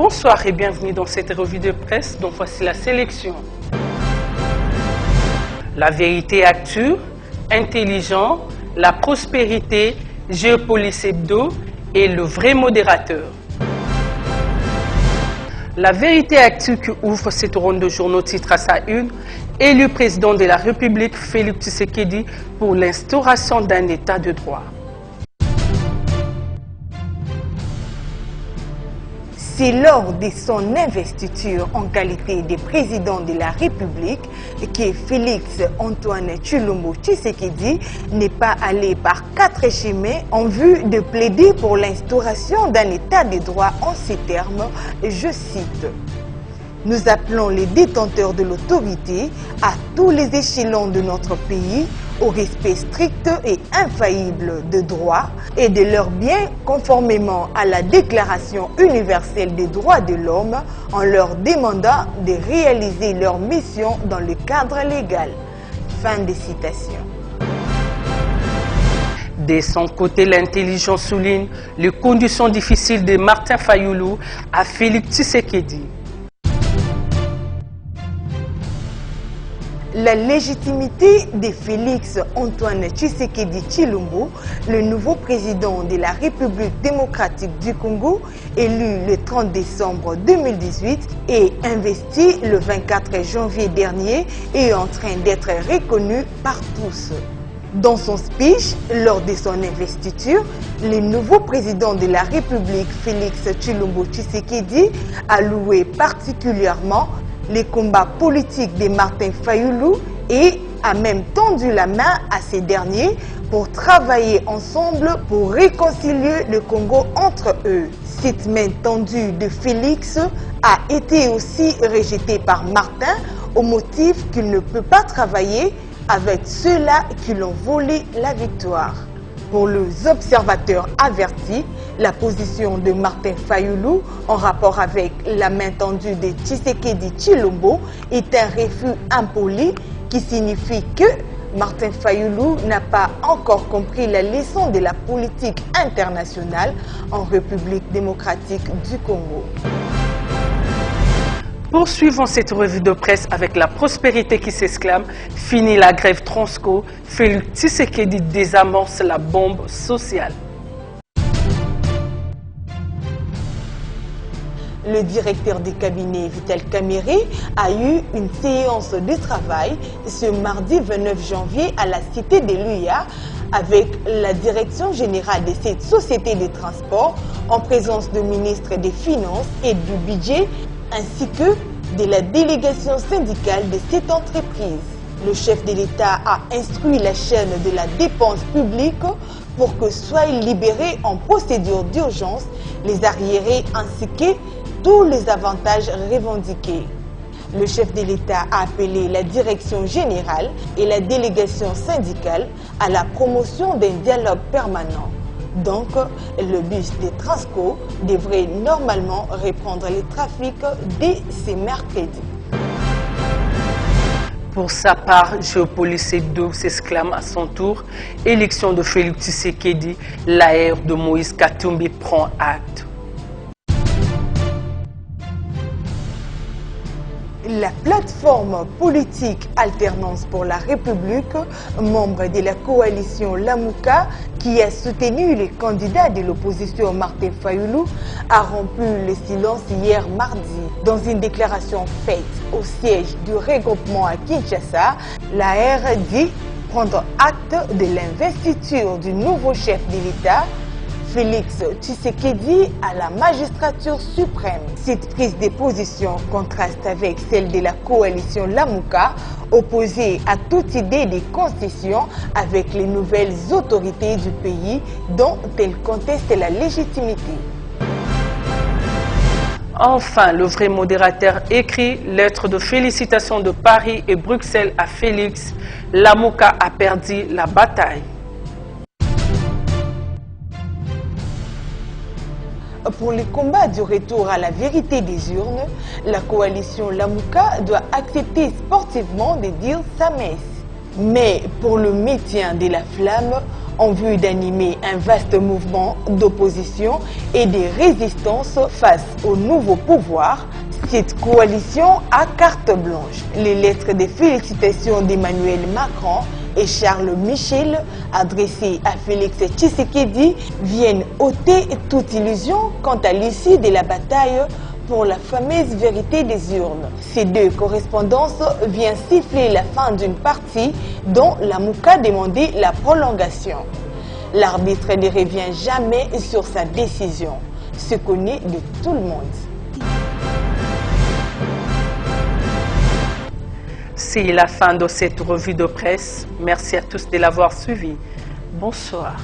Bonsoir et bienvenue dans cette revue de presse dont voici la sélection. La vérité actu, intelligent, la prospérité, Géopolis Hebdo et le vrai modérateur. La vérité actu qui ouvre cette ronde de journaux titre à sa une, élu président de la République Félix Tshisekedi pour l'instauration d'un état de droit. C'est lors de son investiture en qualité de président de la République que Félix Antoine Tshilombo Tshisekedi n'est pas allé par 4 chemins en vue de plaider pour l'instauration d'un état de droit en ces termes, je cite. Nous appelons les détenteurs de l'autorité à tous les échelons de notre pays au respect strict et infaillible de droits et de leurs biens conformément à la Déclaration universelle des droits de l'homme en leur demandant de réaliser leur mission dans le cadre légal. Fin de citation. De son côté, l'intelligence souligne les conditions difficiles de Martin Fayoulou à Félix Tshisekedi. La légitimité de Félix Antoine Tshisekedi Tshilombo, le nouveau président de la République démocratique du Congo, élu le 30 décembre 2018 et investi le 24 janvier dernier, est en train d'être reconnu par tous. Dans son speech, lors de son investiture, le nouveau président de la République, Félix Tshilombo Tshisekedi, a loué particulièrement les combats politiques de Martin Fayoulou et a même tendu la main à ces derniers pour travailler ensemble pour réconcilier le Congo entre eux. Cette main tendue de Félix a été aussi rejetée par Martin au motif qu'il ne peut pas travailler avec ceux-là qui l'ont volé la victoire. Pour les observateurs avertis, la position de Martin Fayoulou en rapport avec la main tendue de Tshisekedi Tshilombo est un refus impoli qui signifie que Martin Fayoulou n'a pas encore compris la leçon de la politique internationale en République démocratique du Congo. Poursuivons cette revue de presse avec la prospérité qui s'exclame. Fini la grève Transco, Félix Tshisekedi désamorce la bombe sociale. Le directeur du cabinet Vital Kamerhe a eu une séance de travail ce mardi 29 janvier à la cité de l'UIA avec la direction générale de cette société de transport en présence du ministre des Finances et du Budget ainsi que de la délégation syndicale de cette entreprise. Le chef de l'État a instruit la chaîne de la dépense publique pour que soient libérés en procédure d'urgence les arriérés ainsi que tous les avantages revendiqués. Le chef de l'État a appelé la direction générale et la délégation syndicale à la promotion d'un dialogue permanent. Donc, le bus de Transco devrait normalement reprendre le trafic dès ce mercredi. Pour sa part, Géopolis Hebdo s'exclame à son tour. Élection de Félix Tshisekedi, l'AR de Moïse Katumbi prend acte. La plateforme politique Alternance pour la République, membre de la coalition Lamuka, qui a soutenu les candidats de l'opposition Martin Fayoulou, a rompu le silence hier mardi. Dans une déclaration faite au siège du regroupement à Kinshasa, l'AR dit prendre acte de l'investiture du nouveau chef de l'État, Félix Tshisekedi, à la magistrature suprême. Cette prise de position contraste avec celle de la coalition Lamuka, opposée à toute idée de concession avec les nouvelles autorités du pays dont elle conteste la légitimité. Enfin, le vrai modérateur écrit lettre de félicitations de Paris et Bruxelles à Félix. Lamuka a perdu la bataille. Pour le combat du retour à la vérité des urnes, la coalition Lamuka doit accepter sportivement de dire sa messe. Mais pour le maintien de la flamme, en vue d'animer un vaste mouvement d'opposition et de résistance face au nouveau pouvoir. Cette coalition a carte blanche. Les lettres de félicitations d'Emmanuel Macron et Charles Michel, adressées à Félix Tshisekedi, viennent ôter toute illusion quant à l'issue de la bataille pour la fameuse vérité des urnes. Ces deux correspondances viennent siffler la fin d'une partie dont la Mouka demandait la prolongation. L'arbitre ne revient jamais sur sa décision, se connaît de tout le monde. C'est la fin de cette revue de presse. Merci à tous de l'avoir suivi. Bonsoir.